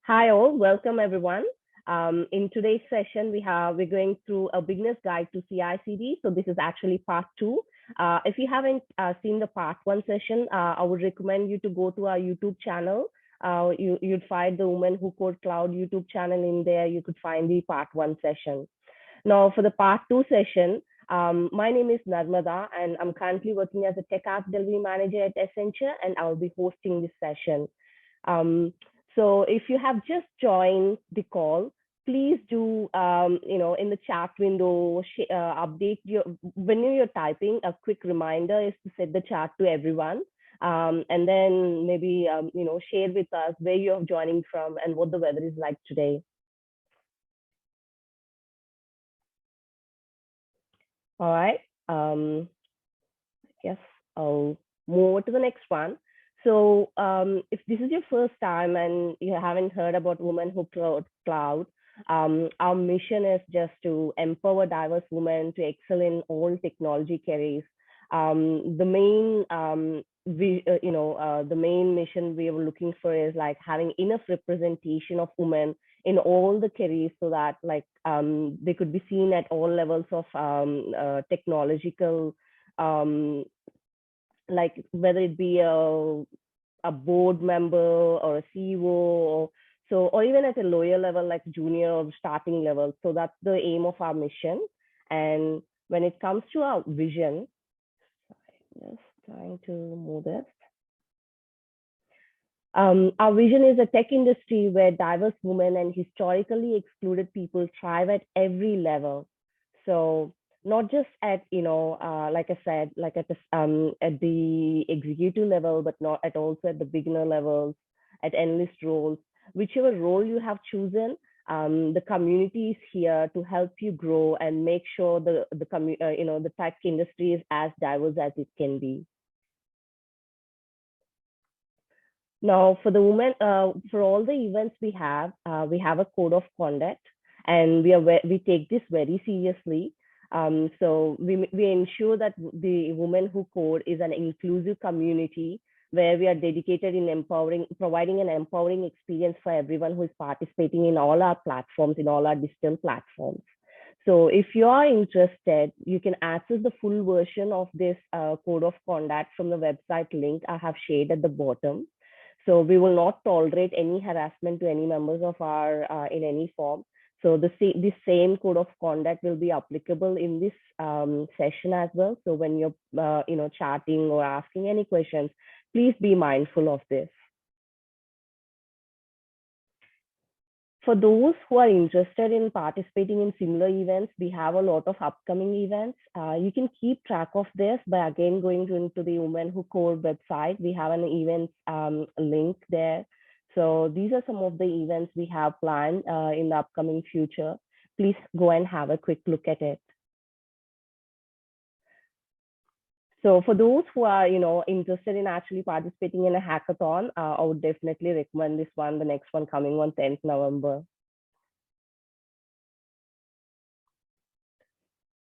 Hi all, welcome everyone. In today's session, we're going through a beginner's guide to CI/CD. So this is actually part two. If you haven't seen the part one session, I would recommend you to go to our YouTube channel. You'd find the Women Who Code Cloud YouTube channel in there. You could find the part one session. Now for the part two session, my name is Narmada and I'm currently working as a tech app delivery manager at Accenture, and I'll be hosting this session. So if you have just joined the call, please do, in the chat window, update when you're typing, a quick reminder is to set the chat to everyone. And then maybe, share with us where you're joining from and what the weather is like today. All right. I guess I'll move over to the next one. So if this is your first time and you haven't heard about Women Who Cloud, our mission is just to empower diverse women to excel in all technology careers. The main mission we were looking for is like having enough representation of women in all the careers so that they could be seen at all levels of technological, like whether it be a board member or a CEO, or even at a lower level like junior or starting level. So that's the aim of our mission. And when it comes to our vision, just trying to move this. Our vision is a tech industry where diverse women and historically excluded people thrive at every level. So not just at, like I said, like at the executive level, but not at also at the beginner levels, at analyst roles, whichever role you have chosen. The community is here to help you grow and make sure the tech industry is as diverse as it can be. Now, for the women, for all the events we have a code of conduct, and we take this very seriously. So we ensure that the Women Who Code is an inclusive community where we are dedicated in providing an empowering experience for everyone who is participating in all our platforms, in all our digital platforms. So if you are interested, you can access the full version of this code of conduct from the website link I have shared at the bottom. So we will not tolerate any harassment to any members of our in any form. So this same code of conduct will be applicable in this session as well. So when you're chatting or asking any questions, please be mindful of this. For those who are interested in participating in similar events, we have a lot of upcoming events. You can keep track of this by again going into the Women Who Code website. We have an events link there. So these are some of the events we have planned in the upcoming future. Please go and have a quick look at it. So for those who are, interested in actually participating in a hackathon, I would definitely recommend this one, the next one coming on 10th November.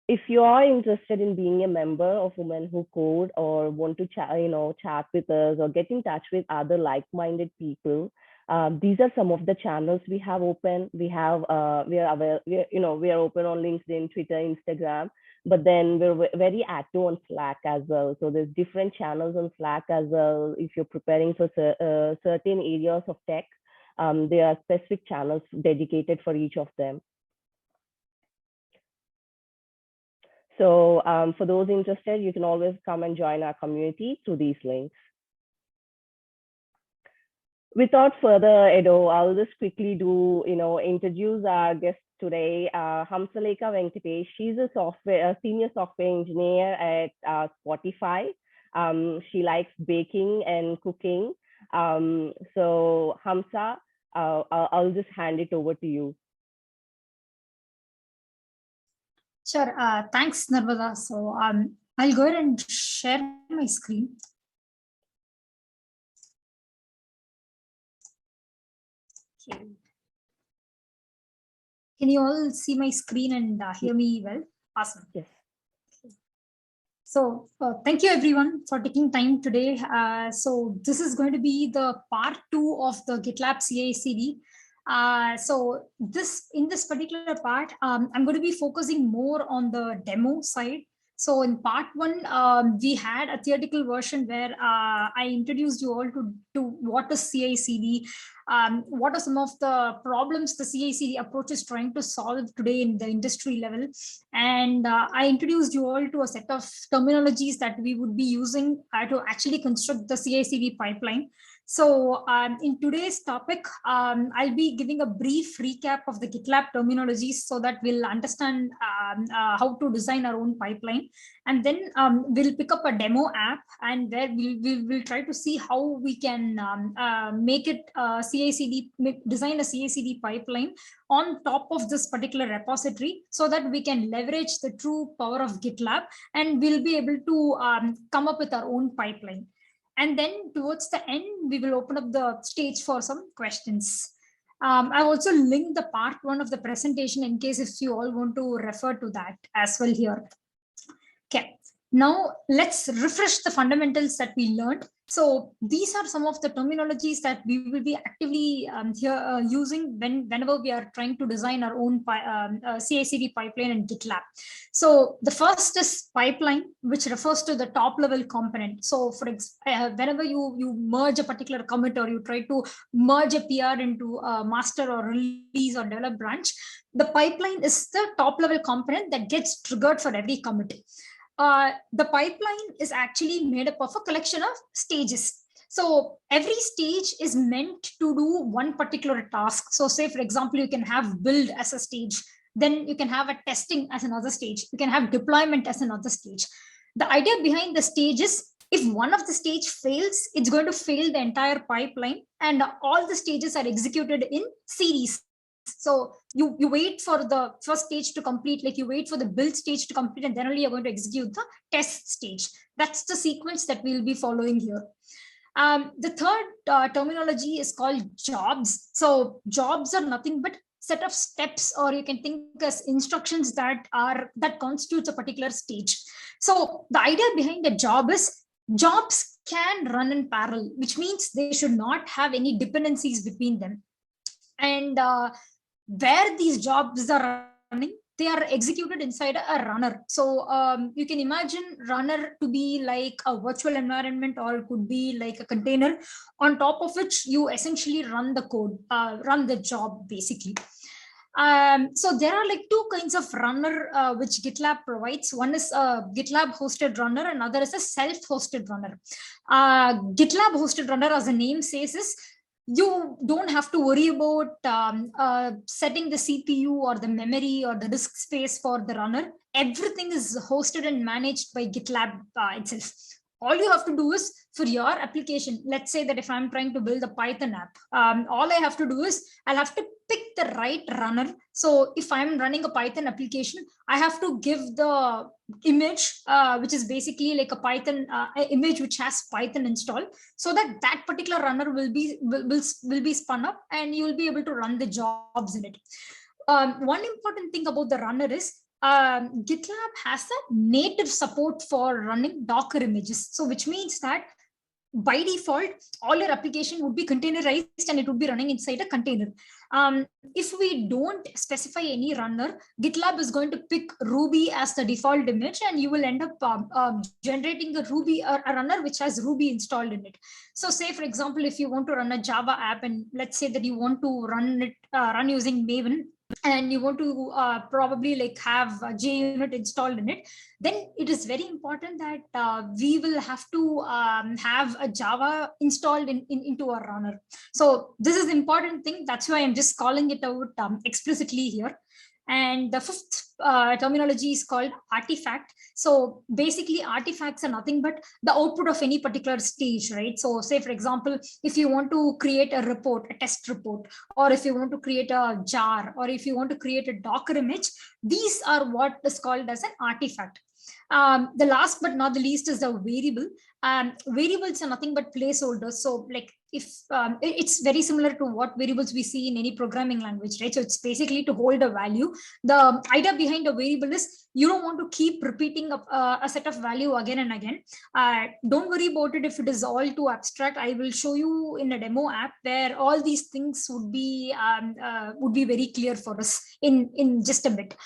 If you are interested in being a member of Women Who Code or want to chat with us or get in touch with other like-minded people, these are some of the channels we have open. We are open on LinkedIn, Twitter, Instagram, but then we're very active on Slack as well. So there's different channels on Slack as well. If you're preparing for certain areas of tech, there are specific channels dedicated for each of them. So for those interested, you can always come and join our community through these links. Without further ado, I'll just quickly introduce our guest today, Hamsalekha Venkatesh. She's a senior software engineer at Spotify. She likes baking and cooking. So Hamsa, I'll just hand it over to you. Sure. Thanks, Narmada. So I'll go ahead and share my screen. Okay. Can you all see my screen and hear me well? Awesome. Yes. So thank you everyone for taking time today. So this is going to be the part 2 of the GitLab CI CD. So in this particular part, I'm going to be focusing more on the demo side. So in part one, we had a theoretical version where I introduced you all to what is CI/CD, what are some of the problems the CI/CD approach is trying to solve today in the industry level. And I introduced you all to a set of terminologies that we would be using to actually construct the CI/CD pipeline. So in today's topic, I'll be giving a brief recap of the GitLab terminologies so that we'll understand how to design our own pipeline. And then we'll pick up a demo app, and where we'll try to see how we can make it CI/CD, design a CI/CD pipeline on top of this particular repository so that we can leverage the true power of GitLab, and we'll be able to come up with our own pipeline. And then towards the end, we will open up the stage for some questions. I've also linked the part one of the presentation in case if you all want to refer to that as well here. Okay, now let's refresh the fundamentals that we learned. So these are some of the terminologies that we will be actively using whenever we are trying to design our own CI/CD pipeline in GitLab. So the first is pipeline, which refers to the top level component. So for whenever you merge a particular commit, or you try to merge a PR into a master or release or develop branch, the pipeline is the top level component that gets triggered for every commit. The pipeline is actually made up of a collection of stages. So every stage is meant to do one particular task. So say, for example, you can have build as a stage, then you can have a testing as another stage, you can have deployment as another stage. The idea behind the stage is, if one of the stage fails, it's going to fail the entire pipeline, and all the stages are executed in series. So you wait for the first stage to complete, like you wait for the build stage to complete, and then only you're going to execute the test stage. That's the sequence that we'll be following here. The third terminology is called jobs. So jobs are nothing but set of steps, or you can think as instructions that constitutes a particular stage. So the idea behind the job is, jobs can run in parallel, which means they should not have any dependencies between them. And where these jobs are running, they are executed inside a runner. So you can imagine runner to be like a virtual environment, or it could be like a container on top of which you essentially run the code, run the job basically. So there are like two kinds of runner which GitLab provides. One is a GitLab hosted runner, and another is a self-hosted runner. GitLab hosted runner, as the name says, is you don't have to worry about setting the CPU or the memory or the disk space for the runner. Everything is hosted and managed by GitLab itself. All you have to do is, for your application, let's say that if I'm trying to build a Python app, all I have to do is I'll have to pick the right runner. So if I'm running a Python application, I have to give the image, which is basically like a Python image which has Python installed, so that that particular runner will be spun up, and you will be able to run the jobs in it. One important thing about the runner is, GitLab has a native support for running Docker images. So which means that by default, all your application would be containerized, and it would be running inside a container. If we don't specify any runner, GitLab is going to pick Ruby as the default image, and you will end up generating a runner which has Ruby installed in it. So say, for example, if you want to run a Java app, and let's say that you want to run using Maven, and you want to probably like have a JUnit installed in it, then it is very important that we will have to have a Java installed into our runner. So this is the important thing. That's why I'm just calling it out explicitly here. And the fifth terminology is called artifact. So basically, artifacts are nothing but the output of any particular stage, right? So say, for example, if you want to create a report, a test report, or if you want to create a jar, or if you want to create a Docker image, these are what is called as an artifact. The last but not the least is the variable. Variables are nothing but placeholders. So like it's very similar to what variables we see in any programming language, right? So it's basically to hold a value. The idea behind a variable is you don't want to keep repeating a set of value again and again. Don't worry about it if it is all too abstract. I will show you in a demo app where all these things would be very clear for us in just a bit.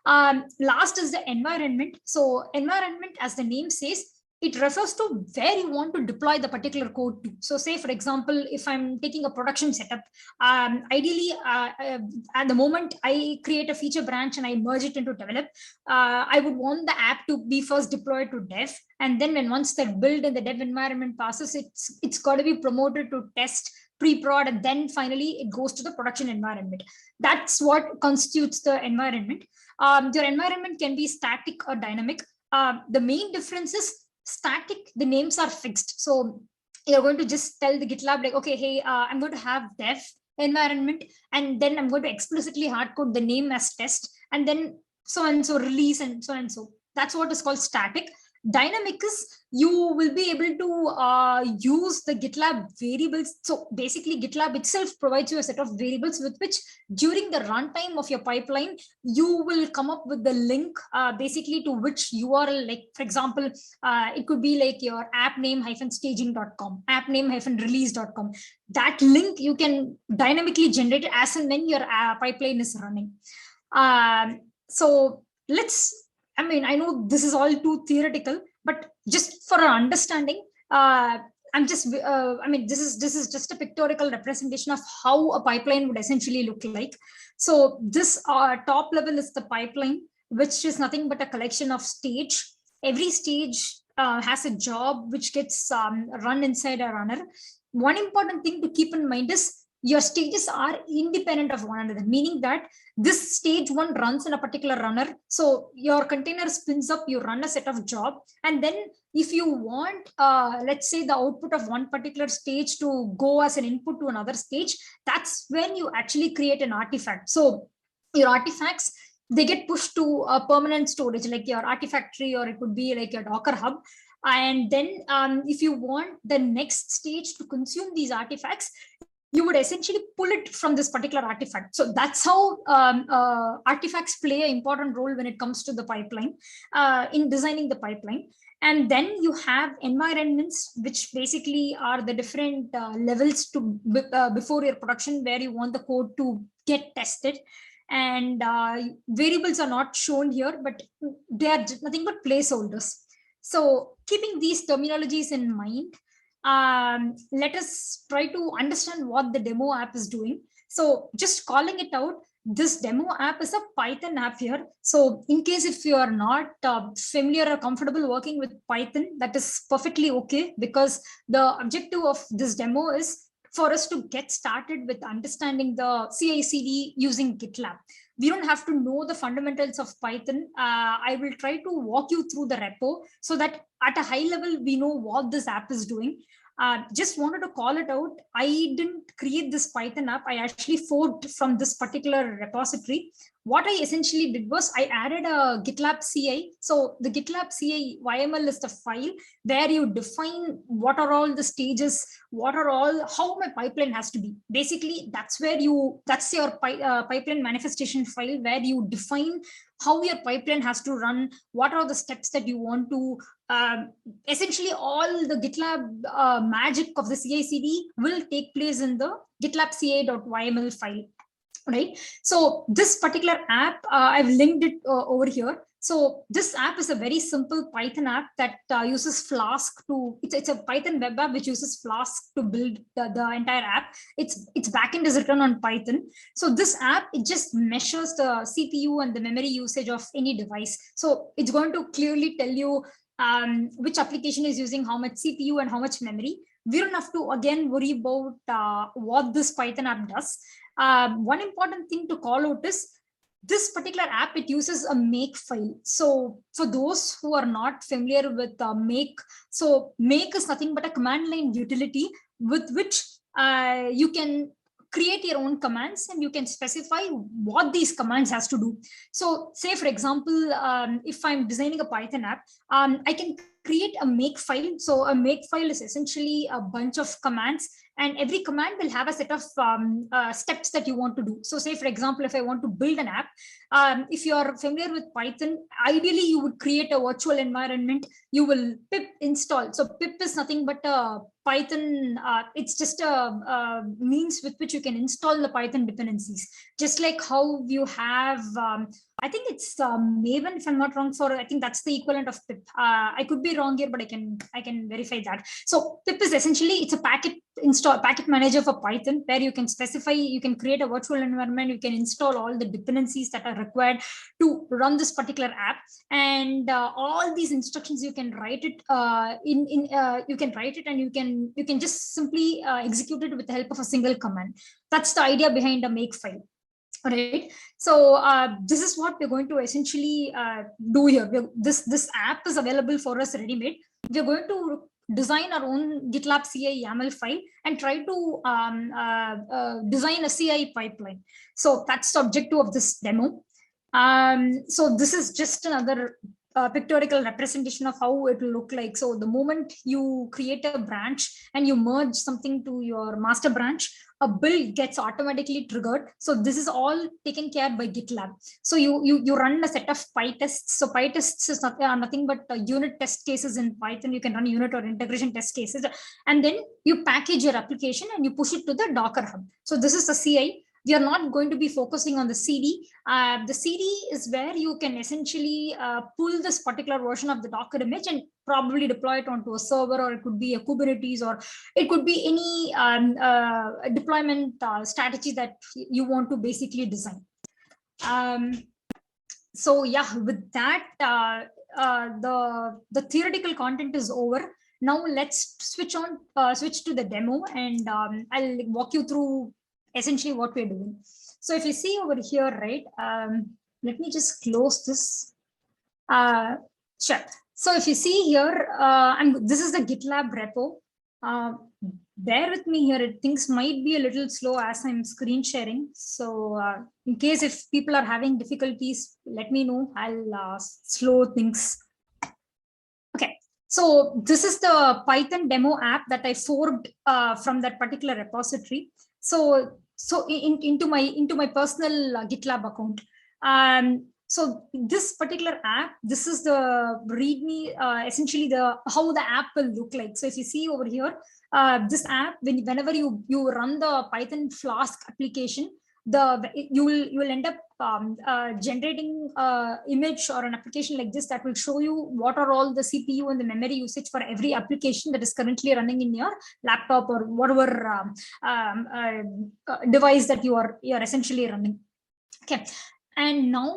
Last is the environment. So environment, as the name says, it refers to where you want to deploy the particular code to. So say, for example, if I'm taking a production setup, ideally, at the moment I create a feature branch and I merge it into develop, I would want the app to be first deployed to dev. And then once that build in the dev environment passes, it's got to be promoted to test, pre-prod, and then finally it goes to the production environment. That's what constitutes the environment. Your environment can be static or dynamic. The main difference is static, the names are fixed. So you're going to just tell the GitLab like, okay, hey, I'm going to have dev environment, and then I'm going to explicitly hardcode the name as test, and then so and so release, and so and so. That's what is called static. Dynamic is you will be able to use the GitLab variables. So basically GitLab itself provides you a set of variables with which during the runtime of your pipeline, you will come up with the link basically to which URL, like for example, it could be like your app name -staging.com, app name -release.com. That link you can dynamically generate as and when your pipeline is running. So I know this is all too theoretical, but just for our understanding, this is just a pictorial representation of how a pipeline would essentially look like. So this top level is the pipeline, which is nothing but a collection of stage. Every stage has a job which gets run inside a runner. One important thing to keep in mind is your stages are independent of one another, meaning that this stage one runs in a particular runner. So your container spins up, you run a set of job, and then if you want, let's say the output of one particular stage to go as an input to another stage, that's when you actually create an artifact. So your artifacts, they get pushed to a permanent storage, like your artifact tree, or it could be like your Docker hub. And then if you want the next stage to consume these artifacts, you would essentially pull it from this particular artifact. So that's how artifacts play an important role when it comes to the pipeline, in designing the pipeline. And then you have environments, which basically are the different levels to before your production, where you want the code to get tested. And variables are not shown here, but they are nothing but placeholders. So keeping these terminologies in mind, let us try to understand what the demo app is doing. So just calling it out, this demo app is a Python app here. So in case if you are not familiar or comfortable working with Python, that is perfectly okay, because the objective of this demo is for us to get started with understanding the CI/CD using GitLab. We don't have to know the fundamentals of Python. I will try to walk you through the repo so that at a high level, we know what this app is doing. Just wanted to call it out. I didn't create this Python app. I actually forked from this particular repository. What I essentially did was I added a GitLab CI. So the GitLab CI YML is the file where you define what are all the stages, how my pipeline has to be. Basically, that's your pipeline manifestation file where you define how your pipeline has to run, what are the steps that you want to, essentially all the GitLab magic of the CI/CD will take place in the GitLab CI.yml file. Right. So this particular app, I've linked it over here. So this app is a very simple Python app that uses Flask to, it's a Python web app which uses Flask to build the entire app. Its backend is written on Python. So this app, it just measures the CPU and the memory usage of any device. So it's going to clearly tell you which application is using how much CPU and how much memory. We don't have to again worry about what this Python app does. One important thing to call out is this particular app, it uses a make file. So for those who are not familiar with make, so make is nothing but a command line utility with which you can create your own commands and you can specify what these commands has to do. So say, for example, if I'm designing a Python app, I can create a make file. So a make file is essentially a bunch of commands, and every command will have a set of steps that you want to do. So say, for example, if I want to build an app, if you are familiar with Python, ideally you would create a virtual environment. You will pip install. So pip is nothing but a Python. It's just a means with which you can install the Python dependencies. Just like how you have, I think it's Maven, if I'm not wrong. For I think that's the equivalent of pip. I could be wrong here, but I can verify that. So pip is essentially, it's a packet manager for Python, where you can specify, you can create a virtual environment, you can install all the dependencies that are required to run this particular app, and all these instructions you can write it you can write it, and you can just simply execute it with the help of a single command. That's the idea behind a make file. All right. So this is what we're going to essentially do here. This app is available for us ready-made. We're going to design our own GitLab CI YAML file and try to design a CI pipeline. So that's the objective of this demo. So this is just another pictorial representation of how it will look like. So the moment you create a branch and you merge something to your master branch, a build gets automatically triggered. So this is all taken care by GitLab. So you run a set of PyTests. So PyTests is nothing but unit test cases in Python. You can run unit or integration test cases, and then you package your application and you push it to the Docker Hub. So this is the CI. We are not going to be focusing on the CD. The CD is where you can essentially pull this particular version of the Docker image and probably deploy it onto a server, or it could be a Kubernetes, or it could be any deployment strategy that you want to basically design. So yeah, with that, the theoretical content is over. Now let's switch to the demo, and I'll walk you through essentially what we're doing. So if you see over here, right, let me just close this. Sure. So if you see here, this is the GitLab repo. Bear with me here. Things might be a little slow as I'm screen sharing. So in case if people are having difficulties, let me know. I'll slow things. Okay. So this is the Python demo app that I forked from that particular repository. So into my personal GitLab account. So this particular app, this is the README, essentially how the app will look like. So if you see over here, this app, whenever you run the Python Flask application, you will end up generating image or an application like this that will show you what are all the CPU and the memory usage for every application that is currently running in your laptop or whatever device that you are essentially running. Okay, and now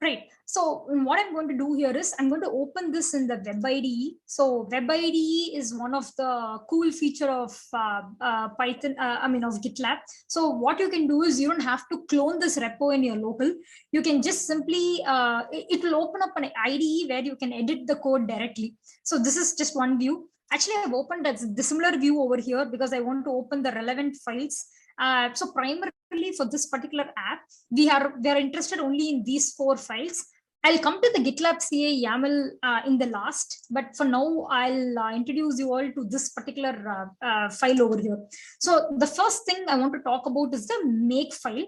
right. So what I'm going to do here is I'm going to open this in the Web IDE. So Web IDE is one of the cool feature of Python, of GitLab. So what you can do is you don't have to clone this repo in your local. You can just simply, it will open up an IDE where you can edit the code directly. So this is just one view. Actually, I've opened the similar view over here because I want to open the relevant files. So primarily for this particular app, we are interested only in these 4 files. I'll come to the GitLab CI YAML in the last, but for now, I'll introduce you all to this particular file over here. So the first thing I want to talk about is the make file.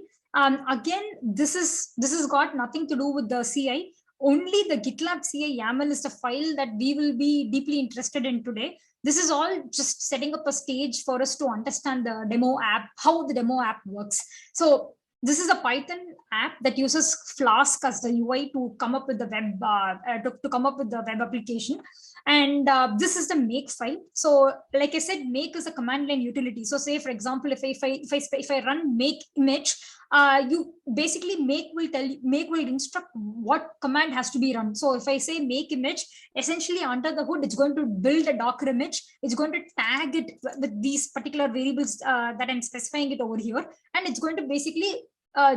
Again, this has got nothing to do with the CI. Only the GitLab CI YAML is the file that we will be deeply interested in today. This is all just setting up a stage for us to understand the demo app, how the demo app works. So this is a Python app that uses Flask as the UI to come up with the web application. And this is the make file. So like I said, make is a command line utility. So say, for example, if I run make image, you basically make will instruct what command has to be run. So if I say make image, essentially under the hood, it's going to build a Docker image. It's going to tag it with these particular variables that I'm specifying it over here. And it's going to basically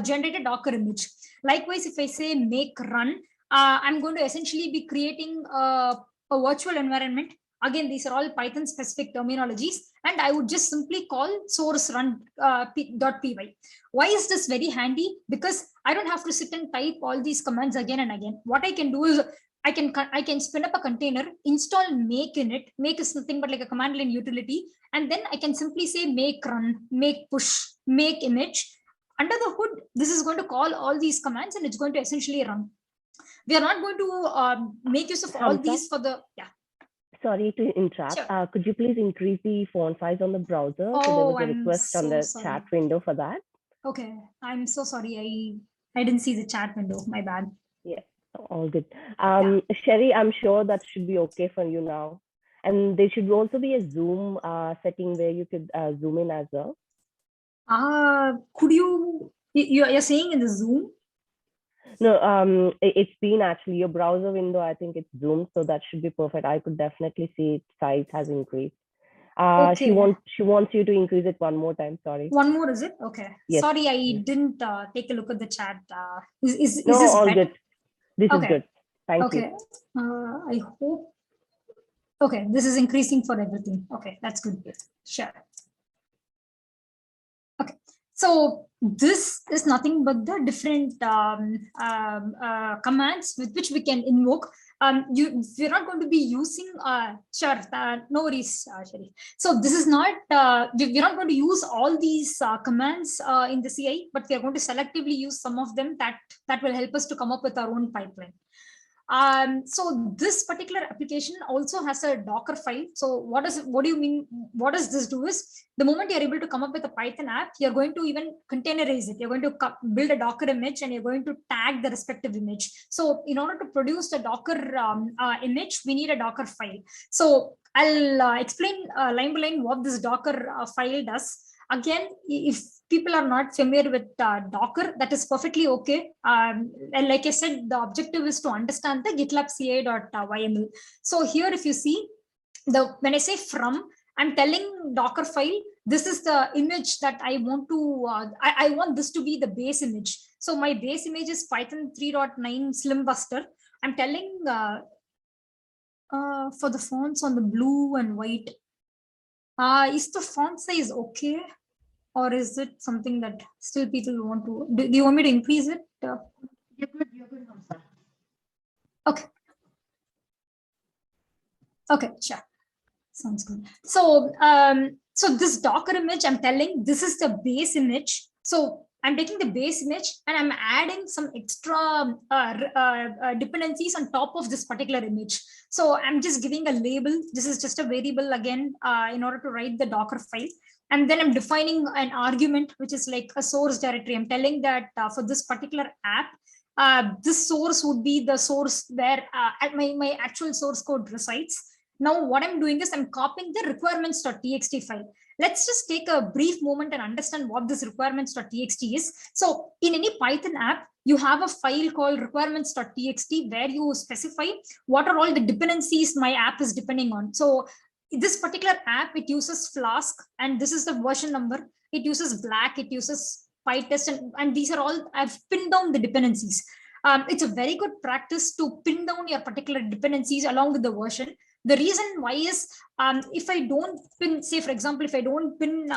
generate a Docker image. Likewise, if I say make run, I'm going to essentially be creating a virtual environment. Again, these are all Python specific terminologies, and I would just simply call source run.py. Why is this very handy? Because I don't have to sit and type all these commands again and again. What I can do is I can spin up a container, install make in it. Make is nothing but like a command line utility, and then I can simply say make run, make push, make image. Under the hood, this is going to call all these commands and it's going to essentially run. We are not going to make use of all these for the Sorry to interrupt. Sure. Could you please increase the font size on the browser? Oh, so there was a I'm request on the chat window for that. Okay, I'm so sorry. I didn't see the chat window. My bad. Yeah, all good. Sherry, I'm sure that should be okay for you now. And there should also be a zoom setting where you could zoom in as well. Could you're saying in the Zoom? No, it's been actually your browser window. I think it's zoomed, so that should be perfect. I could definitely see its size has increased. Okay. She wants you to increase it one more time. Sorry. One more, is it? Okay. Yes. Sorry, I didn't take a look at the chat. Is no, this all better? good. This is good. Thank you. I hope. Okay, this is increasing for everything. Okay, that's good. Sure. Okay, so this is nothing but the different commands with which we can invoke. We're not going to be using sure, no worries, Sherry. So this is not we're not going to use all these commands in the CI, but we are going to selectively use some of them that will help us to come up with our own pipeline. So this particular application also has a Docker file. So what do you mean? What does this do is the moment you're able to come up with a Python app, you're going to even containerize it. You're going to build a Docker image and you're going to tag the respective image. So in order to produce a Docker image, we need a Docker file. So I'll explain line by line what this Docker file does. Again, if people are not familiar with Docker, that is perfectly okay. And like I said, the objective is to understand the GitLab CI.yml. So here, if you see, when I say from, I'm telling Docker file, this is the image that I want to, I want this to be the base image. So my base image is Python 3.9 Slimbuster. I'm telling for the fonts on the blue and white, is the font size okay? Or is it something that still people want to, do you want me to increase it? You're good, okay. Okay, sure. Sounds good. So, so this Docker image, I'm telling this is the base image. So I'm taking the base image and I'm adding some extra dependencies on top of this particular image. So I'm just giving a label. This is just a variable again in order to write the Docker file. And then I'm defining an argument, which is like a source directory. I'm telling that for this particular app, this source would be the source where my actual source code resides. Now, what I'm doing is I'm copying the requirements.txt file. Let's just take a brief moment and understand what this requirements.txt is. So in any Python app, you have a file called requirements.txt where you specify what are all the dependencies my app is depending on. So this particular app, it uses Flask, and this is the version number. It uses Black, it uses PyTest, and these are all, I've pinned down the dependencies. It's a very good practice to pin down your particular dependencies along with the version. The reason why is if I don't pin, say for example, if I don't pin the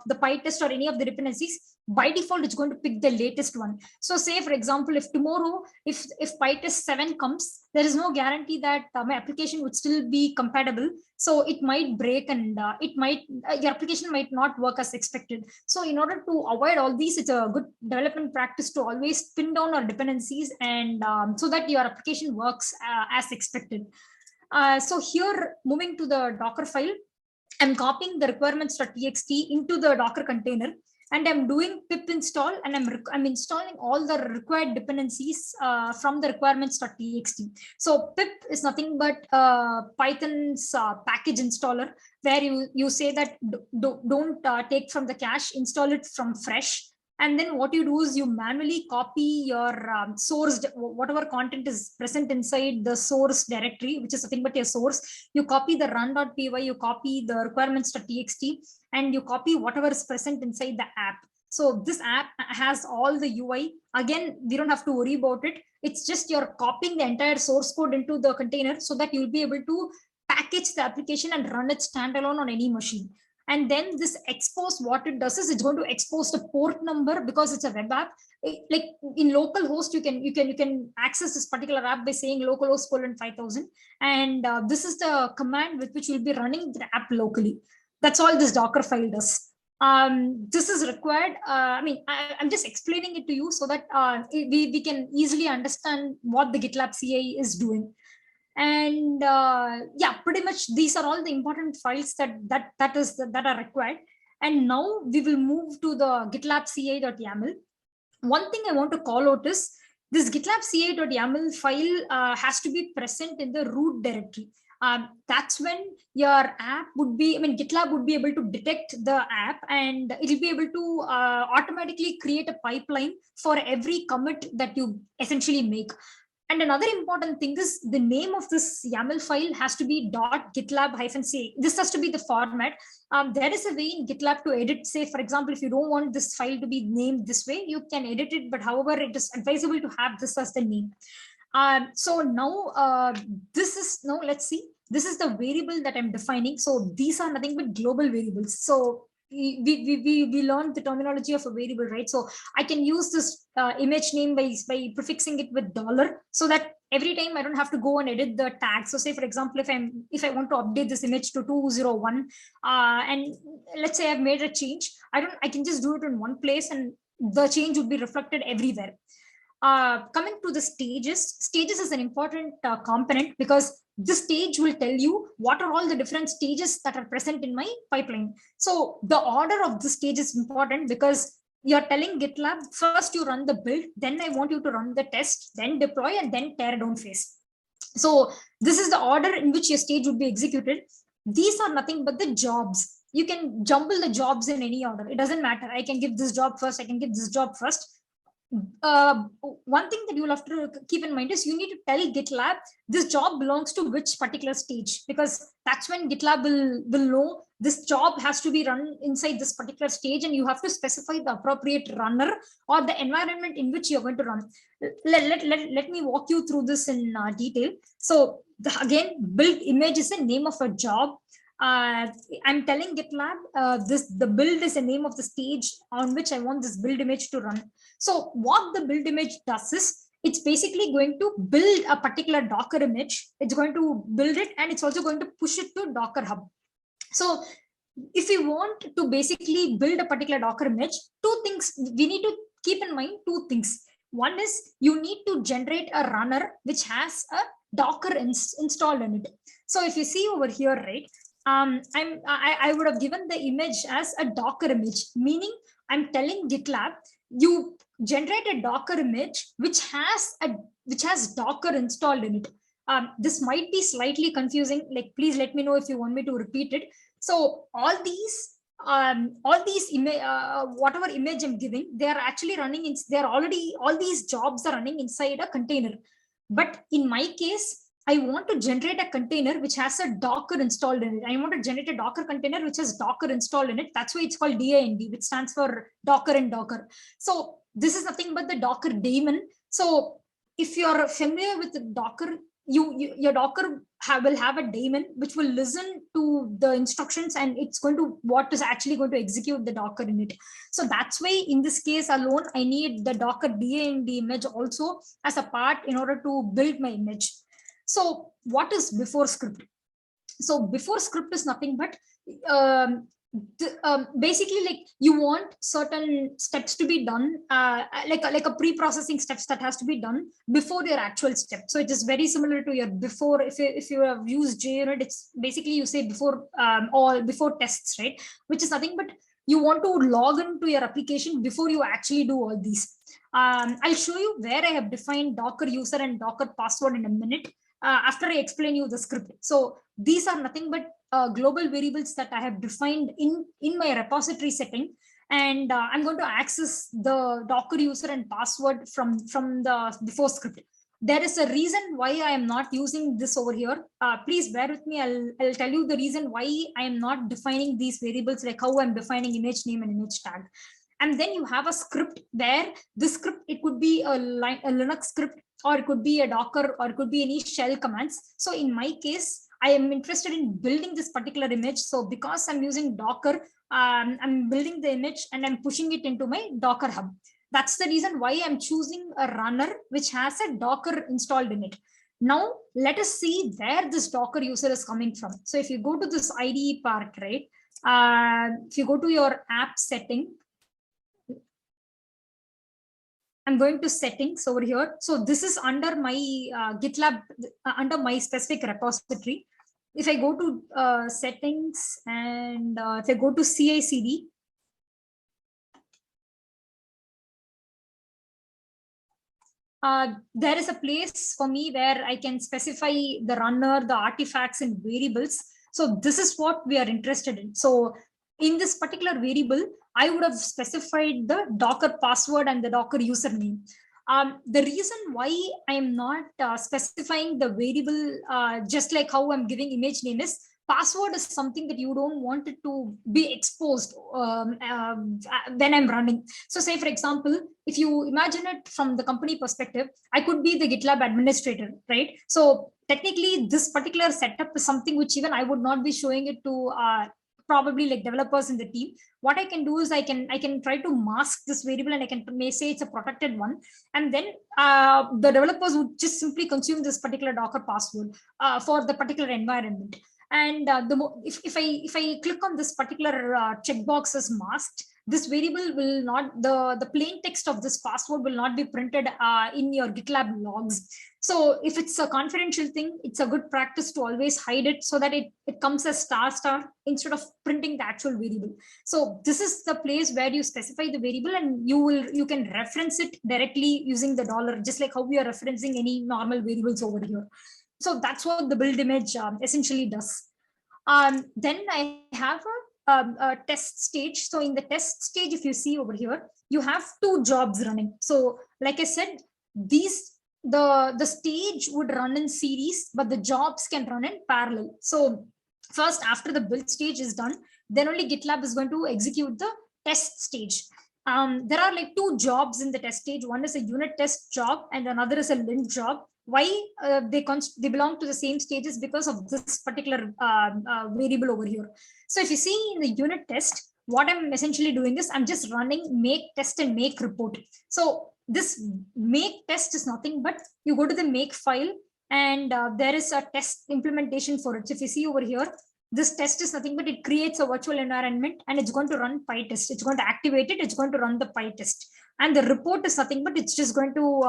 PyTest or any of the dependencies, by default it's going to pick the latest one. So say for example, if tomorrow if PyTest 7 comes, there is no guarantee that my application would still be compatible. So it might break and your application might not work as expected. So in order to avoid all these, it's a good development practice to always pin down our dependencies and so that your application works as expected. So here, moving to the Docker file, I'm copying the requirements.txt into the Docker container, and I'm doing pip install, and I'm installing all the required dependencies from the requirements.txt. So pip is nothing but Python's package installer, where you say that don't take from the cache, install it from fresh. And then what you do is you manually copy your source, whatever content is present inside the source directory, which is nothing but your source. You copy the run.py, you copy the requirements.txt, and you copy whatever is present inside the app. So this app has all the UI. Again, we don't have to worry about it. It's just you're copying the entire source code into the container so that you'll be able to package the application and run it standalone on any machine. And then this expose, what it does is it's going to expose the port number because it's a web app. Like in localhost, you can access this particular app by saying localhost :5000, and this is the command with which you'll be running the app locally. That's all this Docker file does. This is required. I'm just explaining it to you so that we can easily understand what the GitLab CI is doing. And yeah, pretty much these are all the important files that are required. And now we will move to the GitLab CI.yaml. One thing I want to call out is this GitLab CI.yaml file has to be present in the root directory. That's when your app would be, GitLab would be able to detect the app, and it'll be able to automatically create a pipeline for every commit that you essentially make. And another important thing is the name of this YAML file has to be .gitlab-c. This has to be the format. There is a way in GitLab to edit, say, for example, if you don't want this file to be named this way, you can edit it, but however, it is advisable to have this as the name. So now let's see, this is the variable that I'm defining. So these are nothing but global variables. So we learned the terminology of a variable, right? So I can use this image name by prefixing it with $, so that every time I don't have to go and edit the tag. So say, for example, if I want to update this image to 201, and let's say I've made a change, I can just do it in one place and the change would be reflected everywhere. Coming to the stages is an important component, because this stage will tell you what are all the different stages that are present in my pipeline. So the order of the stage is important, because you're telling GitLab, first you run the build, then I want you to run the test, then deploy, and then tear down phase. So this is the order in which your stage would be executed. These are nothing but the jobs. You can jumble the jobs in any order. It doesn't matter. I can give this job first. I can give this job first. One thing that you'll have to keep in mind is you need to tell GitLab this job belongs to which particular stage, because that's when GitLab will know this job has to be run inside this particular stage, and you have to specify the appropriate runner or the environment in which you're going to run. Let me walk you through this in detail. So again, build image is the name of a job. I'm telling GitLab the build is the name of the stage on which I want this build image to run. So what the build image does is it's basically going to build a particular Docker image. It's going to build it, and it's also going to push it to Docker Hub. So if you want to basically build a particular Docker image, two things we need to keep in mind. Two things. One is you need to generate a runner which has a Docker installed in it. So if you see over here, right, I would have given the image as a Docker image, meaning I'm telling GitLab, you generate a Docker image which has Docker installed in it. This might be slightly confusing. Like, please let me know if you want me to repeat it. So all these whatever image I'm giving, they are actually running in. All these jobs are running inside a container. But in my case, I want to generate a container which has a Docker installed in it. I want to generate a Docker container which has Docker installed in it. That's why it's called DIND, which stands for Docker and Docker. So this is nothing but the Docker daemon. So if you're familiar with the Docker, your Docker will have a daemon which will listen to the instructions, and it's going to what is actually going to execute the Docker in it. So that's why in this case alone, I need the Docker DIND image also as a part in order to build my image. So what is before script? So before script is nothing but basically, like, you want certain steps to be done, like a pre-processing steps that has to be done before your actual step. So it is very similar to your before. If you have used JUnit, it's basically you say before or before tests, right? Which is nothing but you want to log into your application before you actually do all these. I'll show you where I have defined Docker user and Docker password in a minute, after I explain you the script. So these are nothing but global variables that I have defined in my repository setting, and I'm going to access the Docker user and password from the before script. There is a reason why I am not using this over here. Please bear with me. I'll tell you the reason why I am not defining these variables, like how I'm defining image name and image tag. And then you have a script where this script, it could be a Linux script, or it could be a Docker, or it could be any shell commands. So in my case, I am interested in building this particular image. So because I'm using Docker, I'm building the image and I'm pushing it into my Docker hub. That's the reason why I'm choosing a runner which has a Docker installed in it. Now, let us see where this Docker user is coming from. So if you go to this IDE part, right? If you go to your app setting, I'm going to settings over here. So this is under my GitLab, under my specific repository. If I go to settings and if I go to CI/CD, there is a place for me where I can specify the runner, the artifacts and variables. So this is what we are interested in. So in this particular variable, I would have specified the Docker password and the Docker username. The reason why I am not specifying the variable just like how I'm giving image name is, password is something that you don't want it to be exposed when I'm running. So say, for example, if you imagine it from the company perspective, I could be the GitLab administrator, right? So technically this particular setup is something which even I would not be showing it to probably like developers in the team. What I can do is I can try to mask this variable and I may say it's a protected one. And then the developers would just simply consume this particular Docker password for the particular environment. And if I click on this particular checkbox as masked, this variable will not, the plain text of this password will not be printed in your GitLab logs. So if it's a confidential thing, it's a good practice to always hide it so that it comes as * instead of printing the actual variable. So this is the place where you specify the variable and you can reference it directly using the $, just like how we are referencing any normal variables over here. So that's what the build image essentially does. Then I have a test stage. So in the test stage, if you see over here, you have 2 jobs running. So like I said, the stage would run in series, but the jobs can run in parallel. So first, after the build stage is done, then only GitLab is going to execute the test stage. There are like 2 jobs in the test stage. One is a unit test job and another is a lint job. Why they belong to the same stages? Because of this particular variable over here. So if you see in the unit test, what I'm essentially doing is I'm just running make test and make report. So this make test is nothing but you go to the make file and there is a test implementation for it. So if you see over here, this test is nothing but it creates a virtual environment and it's going to run PyTest. It's going to activate it. It's going to run the PyTest. And the report is nothing but it's just going to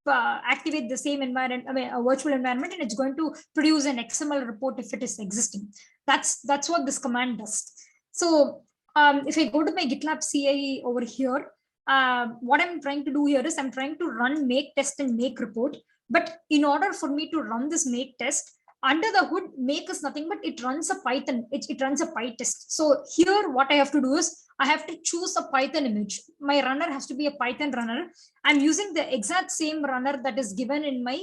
activate the same environment, a virtual environment, and it's going to produce an XML report if it is existing. That's what this command does. So if I go to my GitLab CI over here, what I'm trying to do here is I'm trying to run make test and make report. But in order for me to run this make test, under the hood, make is nothing but it runs a Python. It runs a PyTest. So here, what I have to do is I have to choose a Python image. My runner has to be a Python runner. I'm using the exact same runner that is given in my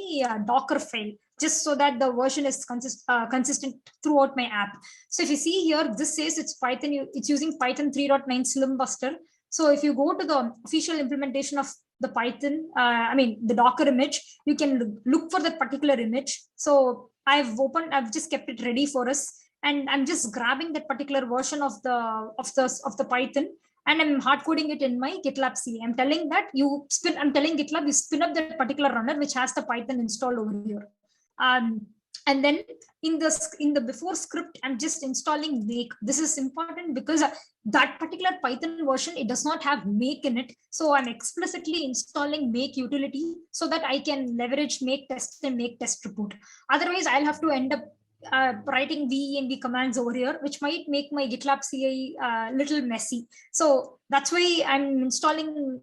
Docker file, just so that the version is consistent throughout my app. So if you see here, this says it's Python. It's using Python 3.9 Slimbuster. So if you go to the official implementation of the Python, the Docker image, you can look for that particular image. So I've just kept it ready for us. And I'm just grabbing that particular version of the Python and I'm hard coding it in my GitLab CI. I'm telling GitLab you spin up that particular runner which has the Python installed over here. And then in the before script, I'm just installing make. This is important because that particular Python version, it does not have make in it. So I'm explicitly installing make utility so that I can leverage make test and make test report. Otherwise, I'll have to end up writing venv commands over here, which might make my GitLab CI a little messy. So that's why I'm installing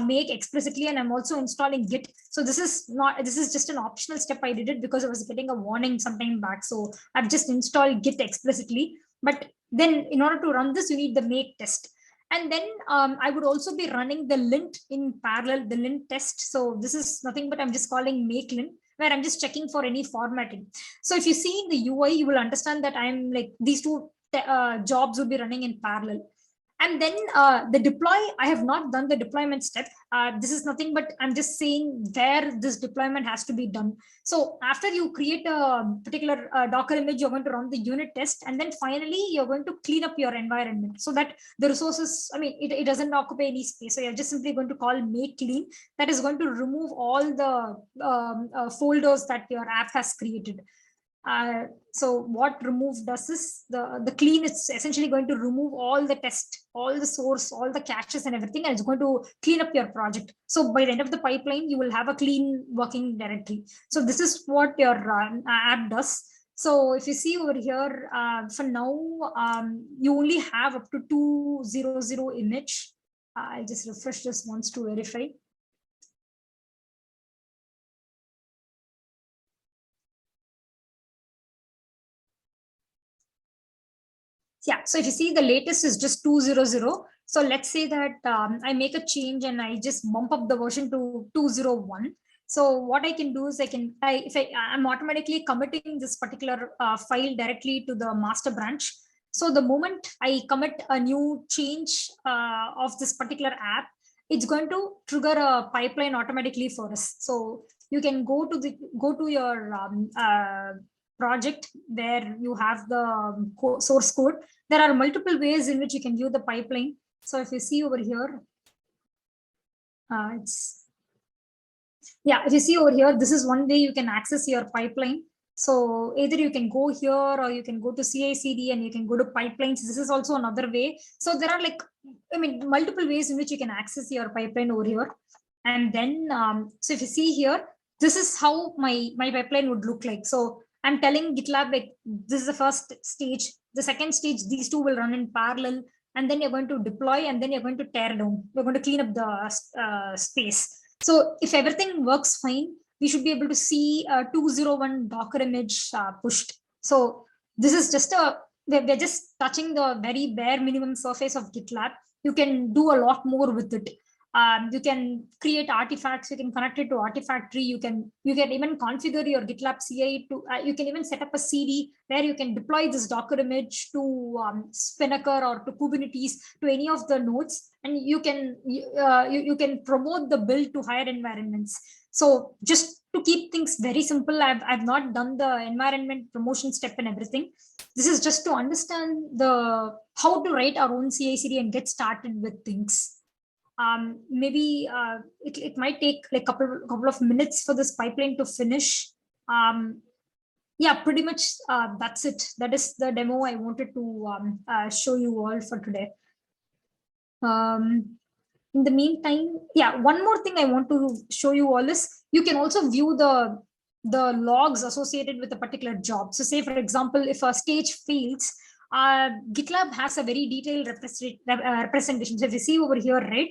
make explicitly, and I'm also installing git. So this is just an optional step. I did it because I was getting a warning sometime back. So I've just installed git explicitly. But then in order to run this, you need the make test. And then I would also be running the lint in parallel, the lint test. So this is nothing but I'm just calling make lint, where I'm just checking for any formatting. So if you see in the UI, you will understand that I'm like these 2 jobs will be running in parallel. And then the deploy, I have not done the deployment step. This is nothing but I'm just saying where this deployment has to be done. So after you create a particular Docker image, you're going to run the unit test. And then finally, you're going to clean up your environment so that the resources, I mean, it doesn't occupy any space. So you're just simply going to call make clean. That is going to remove all the folders that your app has created. So what remove does is the clean is essentially going to remove all the test, all the source, all the caches and everything, and it's going to clean up your project. So by the end of the pipeline, you will have a clean working directory. So this is what your app does. So if you see over here, for now, you only have up to 200 image. I'll just refresh this once to verify. Yeah, so if you see the latest is just 200. So let's say that I make a change and I just bump up the version to 201. So what I can do is I'm automatically committing this particular file directly to the master branch. So the moment I commit a new change of this particular app, it's going to trigger a pipeline automatically for us. So you can go to your project where you have the source code. There are multiple ways in which you can view the pipeline. So if you see over here, if you see over here, this is one way you can access your pipeline. So either you can go here or you can go to CI/CD and you can go to pipelines. This is also another way. So there are multiple ways in which you can access your pipeline over here. And then, so if you see here, this is how my pipeline would look like. So I'm telling GitLab, this is the first stage. The second stage, these two will run in parallel. And then you're going to deploy and then you're going to tear down. We're going to clean up the space. So if everything works fine, we should be able to see a 201 Docker image pushed. So this is just we're just touching the very bare minimum surface of GitLab. You can do a lot more with it. You can create artifacts. You can connect it to Artifactory. You can even configure your GitLab CI to. You can even set up a CD where you can deploy this Docker image to Spinnaker or to Kubernetes, to any of the nodes, and you can promote the build to higher environments. So just to keep things very simple, I've not done the environment promotion step and everything. This is just to understand how to write our own CI/CD and get started with things. Maybe it might take like couple of minutes for this pipeline to finish. Yeah, pretty much that's it. That is the demo I wanted to show you all for today. In the meantime, yeah, one more thing I want to show you all is you can also view the logs associated with a particular job. So say, for example, if a stage fails, GitLab has a very detailed representation. So if you see over here, right,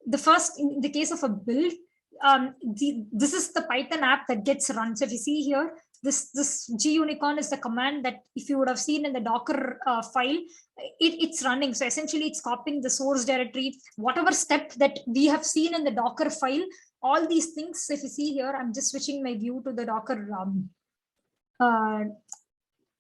the first, in the case of a build, this is the Python app that gets run. So if you see here, this gunicorn is the command that if you would have seen in the Docker file, it's running. So essentially it's copying the source directory, whatever step that we have seen in the Docker file, all these things. If you see here, I'm just switching my view to the Docker.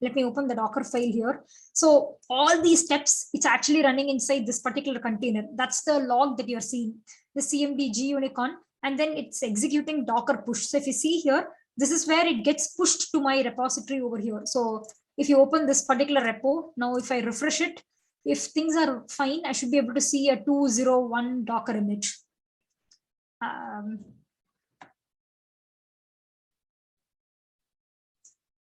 Let me open the Docker file here. So all these steps, it's actually running inside this particular container. That's the log that you're seeing, the CMD gunicorn, and then it's executing Docker push. So if you see here, this is where it gets pushed to my repository over here. So if you open this particular repo, now if I refresh it, if things are fine, I should be able to see a 201 Docker image.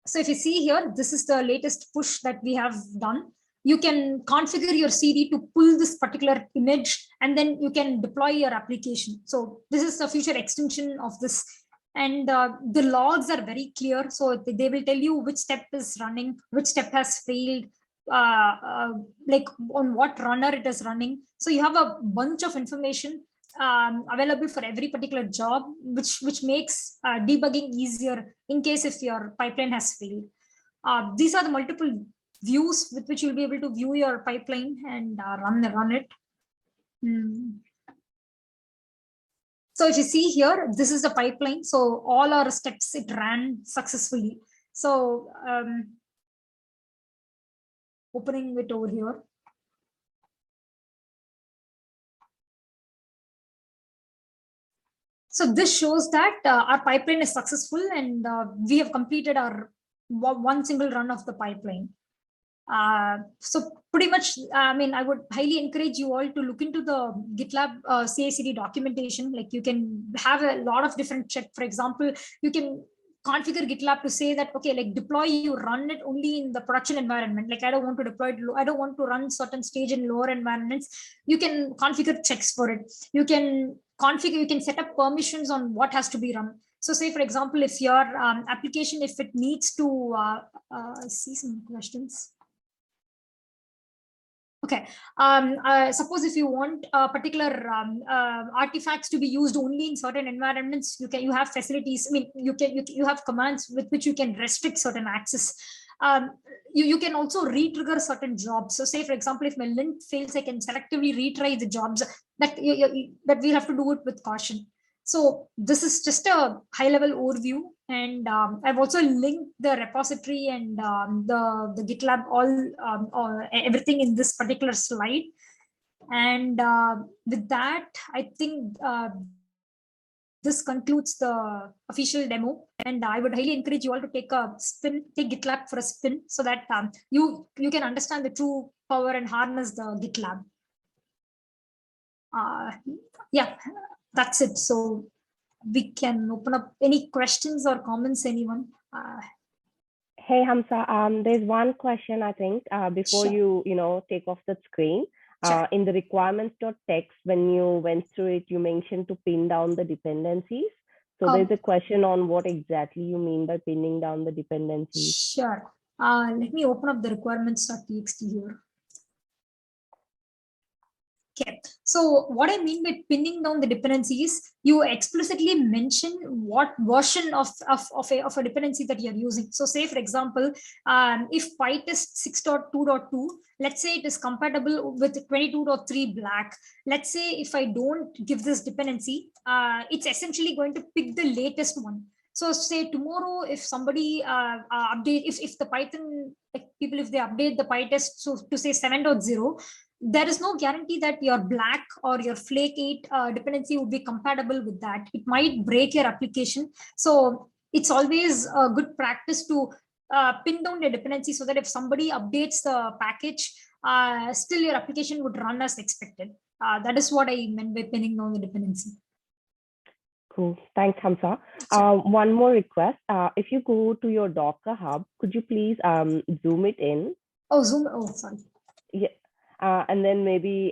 So if you see here, this is the latest push that we have done. You can configure your CD to pull this particular image, and then you can deploy your application. So this is a future extension of this. And the logs are very clear. So they will tell you which step is running, which step has failed, like on what runner it is running. So you have a bunch of information available for every particular job, which makes debugging easier in case if your pipeline has failed. These are the multiple views with which you'll be able to view your pipeline and run it. So if you see here, this is the pipeline. So all our steps, it ran successfully. So opening it over here. So this shows that our pipeline is successful and we have completed our one single run of the pipeline. So pretty much, I mean, I would highly encourage you all to look into the GitLab CI/CD documentation. Like you can have a lot of different check. For example, you can configure GitLab to say that, okay, like deploy, you run it only in the production environment. Like I don't want to deploy it, I don't want to run certain stage in lower environments. You can configure checks for it. You can configure, you can set up permissions on what has to be run. So say, for example, if your application, if it needs to, I see some questions. Okay. Suppose if you want particular artifacts to be used only in certain environments, you have facilities. I mean, you have commands with which you can restrict certain access. You can also retrigger certain jobs. So say, for example, if my lint fails, I can selectively retry the jobs. That we have to do it with caution. So this is just a high level overview, and I've also linked the repository and the GitLab all everything in this particular slide. And with that, I think this concludes the official demo. And I would highly encourage you all to take GitLab for a spin, so that you can understand the true power and harness the GitLab. Yeah, that's it. So we can open up any questions or comments, anyone. Hey Hamsa, there's one question I think before Sure. you take off the screen. Sure. In the requirements.txt, when you went through it, you mentioned to pin down the dependencies. So there's a question on what exactly you mean by pinning down the dependencies. Sure. Let me open up the requirements.txt here. Okay, so what I mean by pinning down the dependencies, you explicitly mention what version of a dependency that you're using. So say, for example, if PyTest 6.2.2, let's say it is compatible with 22.3 black. Let's say if I don't give this dependency, it's essentially going to pick the latest one. So say tomorrow, if somebody update, if the Python people, if they update the PyTest so to say 7.0, there is no guarantee that your black or your flake 8 dependency would be compatible with that. It might break your application. So it's always a good practice to pin down the dependency, so that if somebody updates the package, still your application would run as expected. That is what I meant by pinning down the dependency. Cool. Thanks, Hamsa. One more request. If you go to your Docker Hub, could you please zoom it in? Oh, zoom. Oh, sorry. Yeah. And then maybe,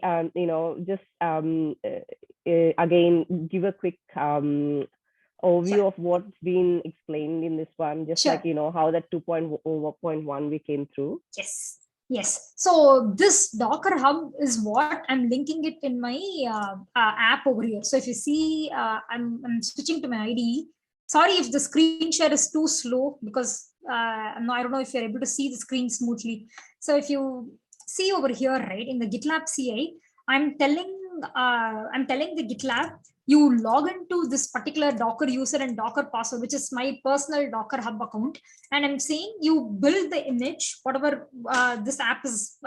just again, give a quick overview of what's been explained in this one, just like, how that 2.1 we came through. Yes. Yes. So this Docker Hub is what I'm linking it in my app over here. So if you see, I'm switching to my IDE. Sorry if the screen share is too slow, because I don't know if you're able to see the screen smoothly. So if you see over here, right, in the GitLab CI, I'm telling the GitLab, you log into this particular Docker user and Docker password, which is my personal Docker Hub account. And I'm saying you build the image, whatever this app is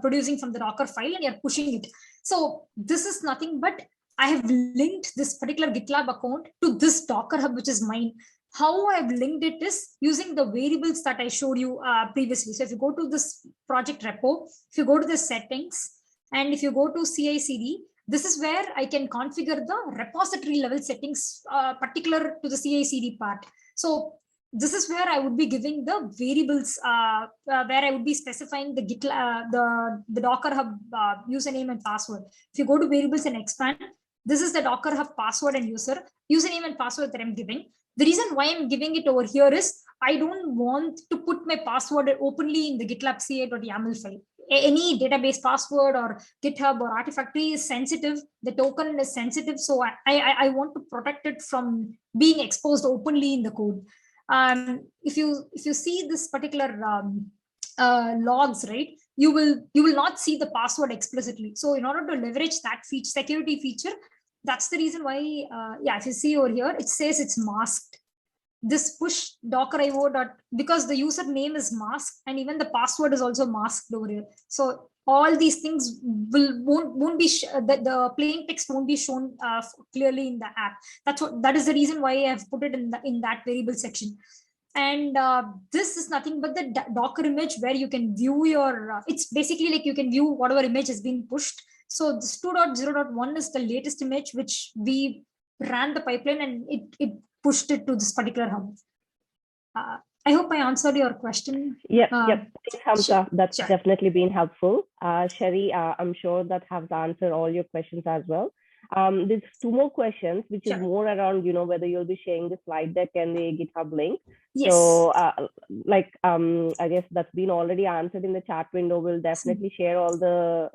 producing from the Docker file, and you're pushing it. So this is nothing but I have linked this particular GitLab account to this Docker Hub, which is mine. How I've linked it is using the variables that I showed you previously. So if you go to this project repo, if you go to the settings, and if you go to CI/CD, this is where I can configure the repository level settings particular to the CI/CD part. So this is where I would be giving the variables, where I would be specifying the GitLab, the Docker Hub username and password. If you go to variables and expand, this is the Docker Hub password and username and password that I'm giving. The reason why I'm giving it over here is I don't want to put my password openly in the GitLab CI.yaml file. Any database password or GitHub or Artifactory is sensitive. The token is sensitive. So I want to protect it from being exposed openly in the code. If you see this particular logs, right, you will not see the password explicitly. So in order to leverage that security feature, that's the reason why, if you see over here, it says it's masked. This push docker.io because the username is masked and even the password is also masked over here. So all these things won't be the plain text won't be shown clearly in the app. That is the reason why I have put it in that variable section. And this is nothing but the Docker image where you can view your, it's basically like you can view whatever image has been pushed. So this 2.0.1 is the latest image which we ran the pipeline and it pushed it to this particular hub. I hope I answered your question. Yep. Thanks, Hamza. Sure, That's sure. definitely been helpful. Sherry, I'm sure that has answered all your questions as well. There's two more questions, which is more around, whether you'll be sharing the slide deck and the GitHub link. Yes. So, I guess that's been already answered in the chat window. We'll definitely share all the,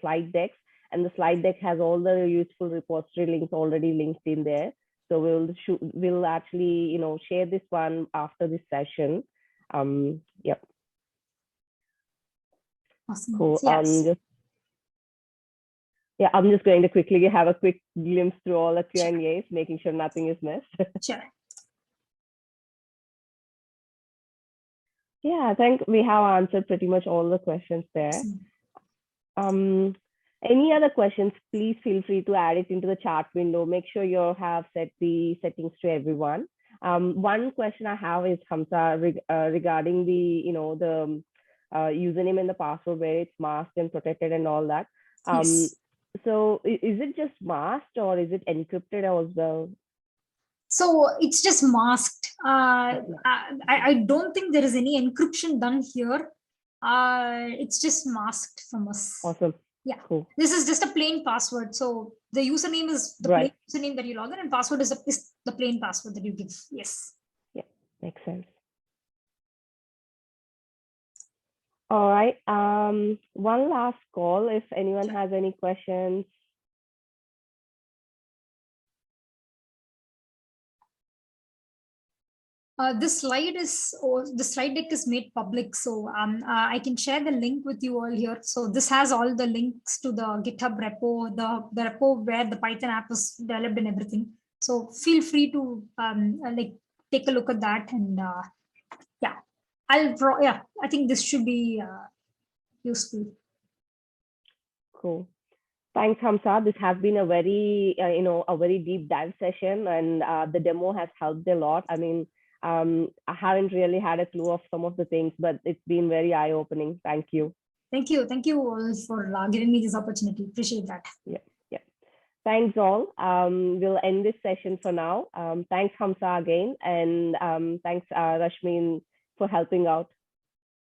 slide decks, and the slide deck has all the useful repository links already linked in there. So we'll actually, share this one after this session. Yep. Awesome. Cool. Yes. I'm just going to quickly have a quick glimpse through all the Q&As, making sure nothing is missed. Sure. Yeah, I think we have answered pretty much all the questions there. Any other questions, please feel free to add it into the chat window. Make sure you have set the settings to everyone. One question I have is, Hamza, regarding the, the username and the password where it's masked and protected and all that. Yes. So is it just masked or is it encrypted as well? So it's just masked. I don't think there is any encryption done here. It's just masked from us. Awesome. Yeah. Cool. This is just a plain password. So the username is the plain username that you log in, and password is the plain password that you give. Yes. Yeah, makes sense. All right. One last call if anyone has any questions. This slide the slide deck is made public, so I can share the link with you all here. So this has all the links to the GitHub repo, the repo where the Python app is developed and everything. So feel free to take a look at that, and I think this should be useful. Cool. Thanks, Hamza. This has been a very, a very deep dive session, and the demo has helped a lot. I mean, I haven't really had a clue of some of the things, but it's been very eye-opening. Thank you. Thank you. Thank you all for giving me this opportunity. Appreciate that. Yeah. Thanks all. We'll end this session for now. Thanks, Hamza, again, and thanks, Rashmin, for helping out.